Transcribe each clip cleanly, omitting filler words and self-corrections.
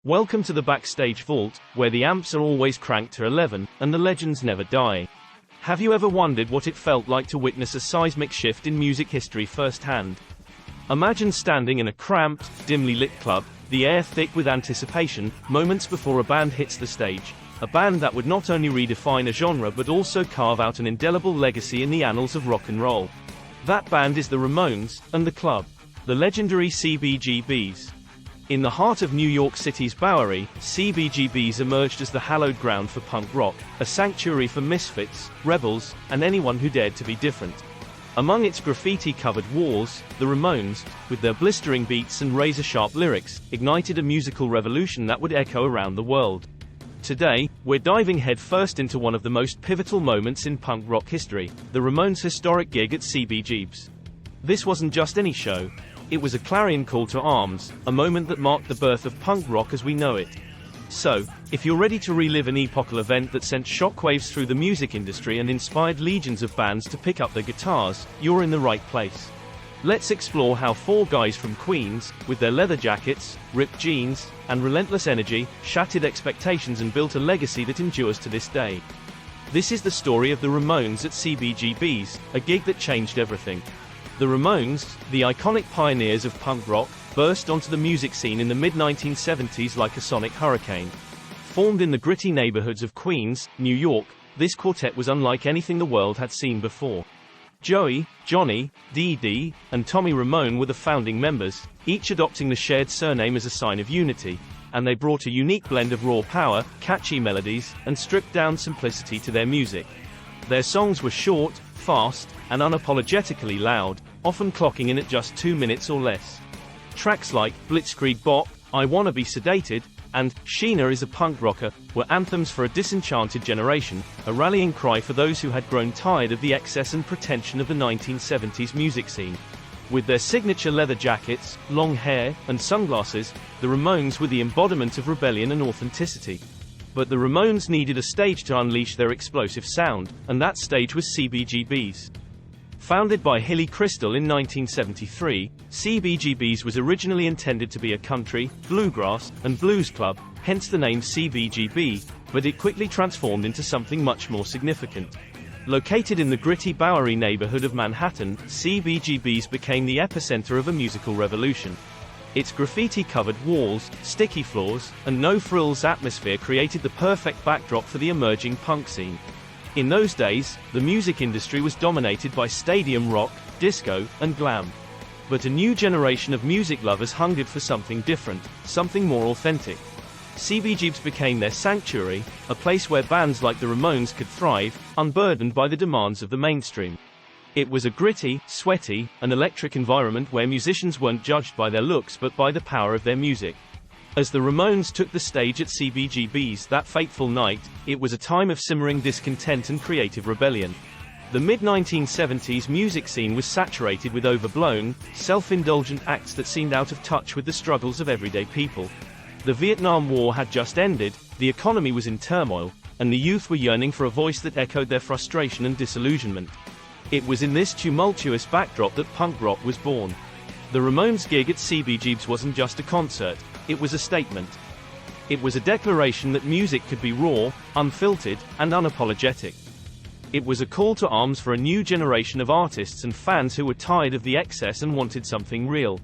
Welcome to the backstage vault, where the amps are always cranked to 11, and the legends never die. Have you ever wondered what it felt like to witness a seismic shift in music history firsthand? Imagine standing in a cramped, dimly lit club, the air thick with anticipation, moments before a band hits the stage. A band that would not only redefine a genre but also carve out an indelible legacy in the annals of rock and roll. That band is the Ramones, and the club, the legendary CBGBs. In the heart of New York City's Bowery, CBGBs emerged as the hallowed ground for punk rock, a sanctuary for misfits, rebels, and anyone who dared to be different. Among its graffiti-covered walls, the Ramones, with their blistering beats and razor-sharp lyrics, ignited a musical revolution that would echo around the world. Today, we're diving headfirst into one of the most pivotal moments in punk rock history, the Ramones' historic gig at CBGB's. This wasn't just any show. It was a clarion call to arms, a moment that marked the birth of punk rock as we know it. So, if you're ready to relive an epochal event that sent shockwaves through the music industry and inspired legions of bands to pick up their guitars, you're in the right place. Let's explore how four guys from Queens, with their leather jackets, ripped jeans, and relentless energy, shattered expectations and built a legacy that endures to this day. This is the story of the Ramones at CBGB's, a gig that changed everything. The Ramones, the iconic pioneers of punk rock, burst onto the music scene in the mid-1970s like a sonic hurricane. Formed in the gritty neighborhoods of Queens, New York, this quartet was unlike anything the world had seen before. Joey, Johnny, Dee Dee, and Tommy Ramone were the founding members, each adopting the shared surname as a sign of unity, and they brought a unique blend of raw power, catchy melodies, and stripped-down simplicity to their music. Their songs were short, fast, and unapologetically loud, often clocking in at just 2 minutes or less. Tracks like Blitzkrieg Bop, I Wanna Be Sedated, and Sheena is a Punk Rocker were anthems for a disenchanted generation, a rallying cry for those who had grown tired of the excess and pretension of the 1970s music scene. With their signature leather jackets, long hair, and sunglasses, the Ramones were the embodiment of rebellion and authenticity. But the Ramones needed a stage to unleash their explosive sound, and that stage was CBGB's. Founded by Hilly Crystal in 1973, CBGB's was originally intended to be a country, bluegrass, and blues club, hence the name CBGB, but it quickly transformed into something much more significant. Located in the gritty Bowery neighborhood of Manhattan, CBGB's became the epicenter of a musical revolution. Its graffiti-covered walls, sticky floors, and no-frills atmosphere created the perfect backdrop for the emerging punk scene. In those days, the music industry was dominated by stadium rock, disco, and glam. But a new generation of music lovers hungered for something different, something more authentic. CBGB's became their sanctuary, a place where bands like the Ramones could thrive, unburdened by the demands of the mainstream. It was a gritty, sweaty, and electric environment where musicians weren't judged by their looks but by the power of their music. As the Ramones took the stage at CBGB's that fateful night, it was a time of simmering discontent and creative rebellion. The mid-1970s music scene was saturated with overblown, self-indulgent acts that seemed out of touch with the struggles of everyday people. The Vietnam War had just ended, the economy was in turmoil, and the youth were yearning for a voice that echoed their frustration and disillusionment. It was in this tumultuous backdrop that punk rock was born. The Ramones' gig at CBGB's wasn't just a concert, it was a statement. It was a declaration that music could be raw, unfiltered, and unapologetic. It was a call to arms for a new generation of artists and fans who were tired of the excess and wanted something real.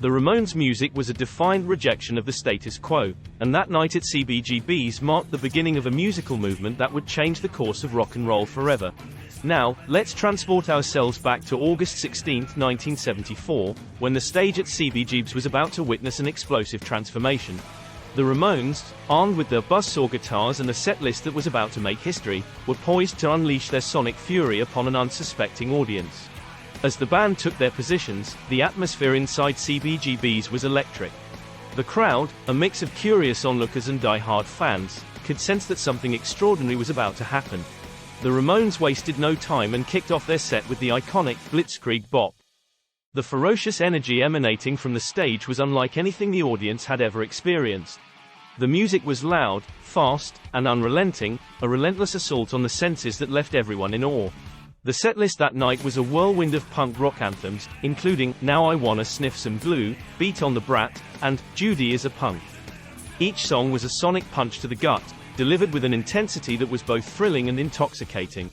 The Ramones' music was a defiant rejection of the status quo, and that night at CBGB's marked the beginning of a musical movement that would change the course of rock and roll forever. Now, let's transport ourselves back to August 16, 1974, when the stage at CBGB's was about to witness an explosive transformation. The Ramones, armed with their buzzsaw guitars and a set list that was about to make history, were poised to unleash their sonic fury upon an unsuspecting audience. As the band took their positions, the atmosphere inside CBGB's was electric. The crowd, a mix of curious onlookers and die-hard fans, could sense that something extraordinary was about to happen. The Ramones wasted no time and kicked off their set with the iconic Blitzkrieg Bop. The ferocious energy emanating from the stage was unlike anything the audience had ever experienced. The music was loud, fast, and unrelenting, a relentless assault on the senses that left everyone in awe. The setlist that night was a whirlwind of punk rock anthems, including Now I Wanna Sniff Some Glue, Beat on the Brat, and Judy is a Punk. Each song was a sonic punch to the gut, delivered with an intensity that was both thrilling and intoxicating.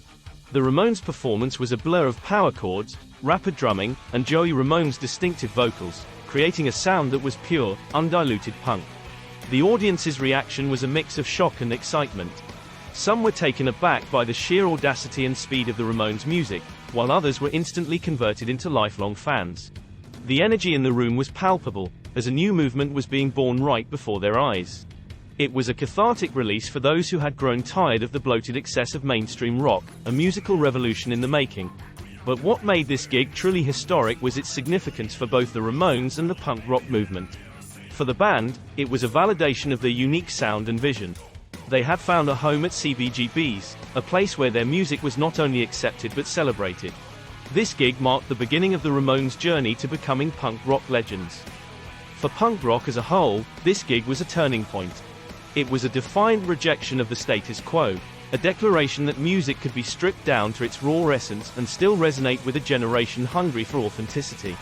The Ramones' performance was a blur of power chords, rapid drumming, and Joey Ramone's distinctive vocals, creating a sound that was pure, undiluted punk. The audience's reaction was a mix of shock and excitement. Some were taken aback by the sheer audacity and speed of the Ramones' music, while others were instantly converted into lifelong fans. The energy in the room was palpable, as a new movement was being born right before their eyes. It was a cathartic release for those who had grown tired of the bloated excess of mainstream rock, a musical revolution in the making. But what made this gig truly historic was its significance for both the Ramones and the punk rock movement. For the band, it was a validation of their unique sound and vision. They had found a home at CBGB's, a place where their music was not only accepted but celebrated. This gig marked the beginning of the Ramones' journey to becoming punk rock legends. For punk rock as a whole, this gig was a turning point. It was a defiant rejection of the status quo, a declaration that music could be stripped down to its raw essence and still resonate with a generation hungry for authenticity.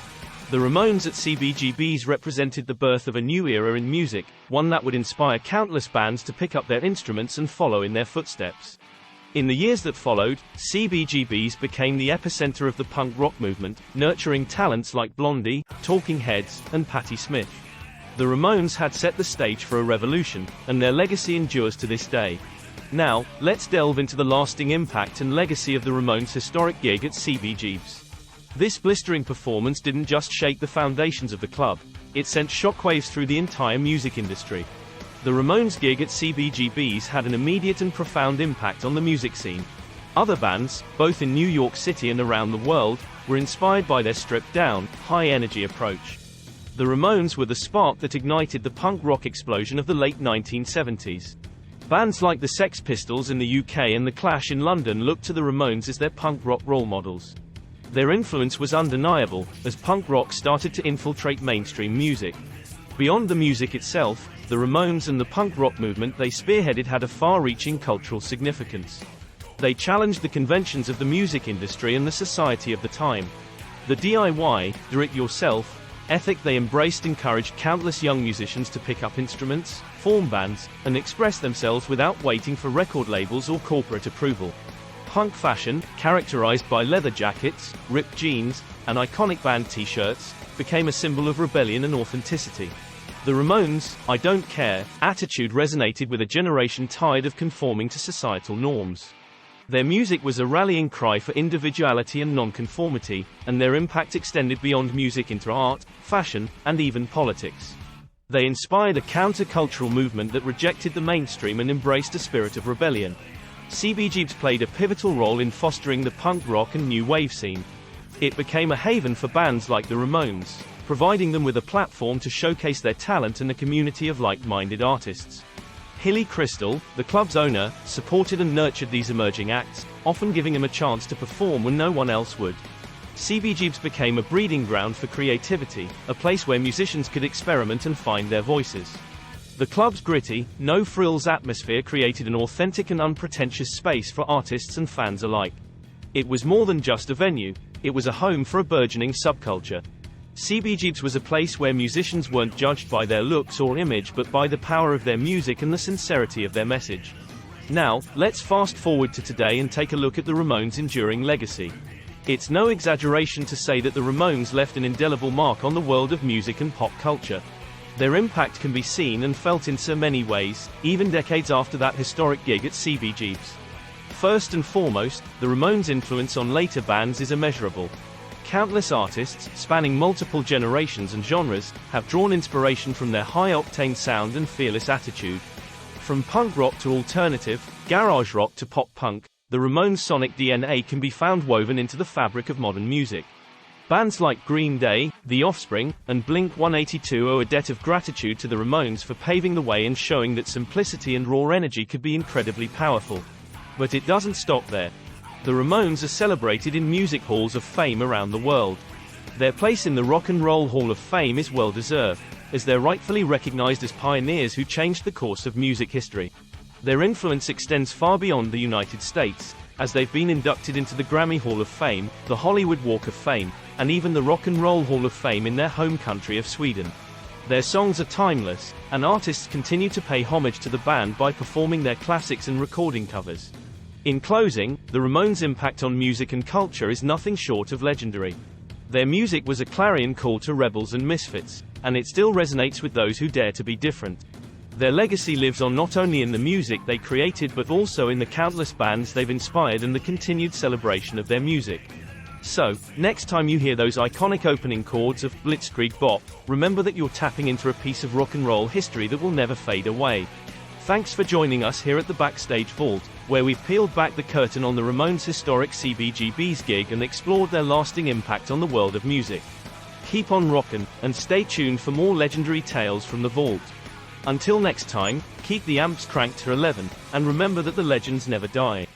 The Ramones at CBGB's represented the birth of a new era in music, one that would inspire countless bands to pick up their instruments and follow in their footsteps. In the years that followed, CBGB's became the epicenter of the punk rock movement, nurturing talents like Blondie, Talking Heads, and Patti Smith. The Ramones had set the stage for a revolution, and their legacy endures to this day. Now, let's delve into the lasting impact and legacy of the Ramones' historic gig at CBGB's. This blistering performance didn't just shake the foundations of the club, it sent shockwaves through the entire music industry. The Ramones' gig at CBGB's had an immediate and profound impact on the music scene. Other bands, both in New York City and around the world, were inspired by their stripped-down, high-energy approach. The Ramones were the spark that ignited the punk rock explosion of the late 1970s. Bands like the Sex Pistols in the UK and The Clash in London looked to the Ramones as their punk rock role models. Their influence was undeniable, as punk rock started to infiltrate mainstream music. Beyond the music itself, the Ramones and the punk rock movement they spearheaded had a far-reaching cultural significance. They challenged the conventions of the music industry and the society of the time. The DIY, do-it-yourself, ethic they embraced encouraged countless young musicians to pick up instruments, form bands, and express themselves without waiting for record labels or corporate approval. Punk fashion, characterized by leather jackets, ripped jeans, and iconic band t-shirts, became a symbol of rebellion and authenticity. The Ramones' "I don't care" attitude resonated with a generation tired of conforming to societal norms. Their music was a rallying cry for individuality and nonconformity, and their impact extended beyond music into art, fashion, and even politics. They inspired a counter-cultural movement that rejected the mainstream and embraced a spirit of rebellion. CBGB's played a pivotal role in fostering the punk rock and new wave scene. It became a haven for bands like the Ramones, providing them with a platform to showcase their talent and a community of like-minded artists. Hilly Crystal, the club's owner, supported and nurtured these emerging acts, often giving them a chance to perform when no one else would. CBGB's became a breeding ground for creativity, a place where musicians could experiment and find their voices. The club's gritty, no-frills atmosphere created an authentic and unpretentious space for artists and fans alike. It was more than just a venue, it was a home for a burgeoning subculture. CBGB's was a place where musicians weren't judged by their looks or image but by the power of their music and the sincerity of their message. Now, let's fast forward to today and take a look at the Ramones' enduring legacy. It's no exaggeration to say that the Ramones left an indelible mark on the world of music and pop culture. Their impact can be seen and felt in so many ways, even decades after that historic gig at CBGB's. First and foremost, the Ramones' influence on later bands is immeasurable. Countless artists, spanning multiple generations and genres, have drawn inspiration from their high-octane sound and fearless attitude. From punk rock to alternative, garage rock to pop punk, the Ramones' sonic DNA can be found woven into the fabric of modern music. Bands like Green Day, The Offspring, and Blink-182 owe a debt of gratitude to the Ramones for paving the way and showing that simplicity and raw energy could be incredibly powerful. But it doesn't stop there. The Ramones are celebrated in music halls of fame around the world. Their place in the Rock and Roll Hall of Fame is well-deserved, as they're rightfully recognized as pioneers who changed the course of music history. Their influence extends far beyond the United States, as they've been inducted into the Grammy Hall of Fame, the Hollywood Walk of Fame, and even the Rock and Roll Hall of Fame in their home country of Sweden. Their songs are timeless, and artists continue to pay homage to the band by performing their classics and recording covers. In closing, the Ramones' impact on music and culture is nothing short of legendary. Their music was a clarion call to rebels and misfits, and it still resonates with those who dare to be different. Their legacy lives on not only in the music they created but also in the countless bands they've inspired and the continued celebration of their music. So, next time you hear those iconic opening chords of Blitzkrieg Bop, remember that you're tapping into a piece of rock and roll history that will never fade away. Thanks for joining us here at the Backstage Vault, where we've peeled back the curtain on the Ramones' historic CBGB's gig and explored their lasting impact on the world of music. Keep on rockin', and stay tuned for more legendary tales from the vault. Until next time, keep the amps cranked to 11, and remember that the legends never die.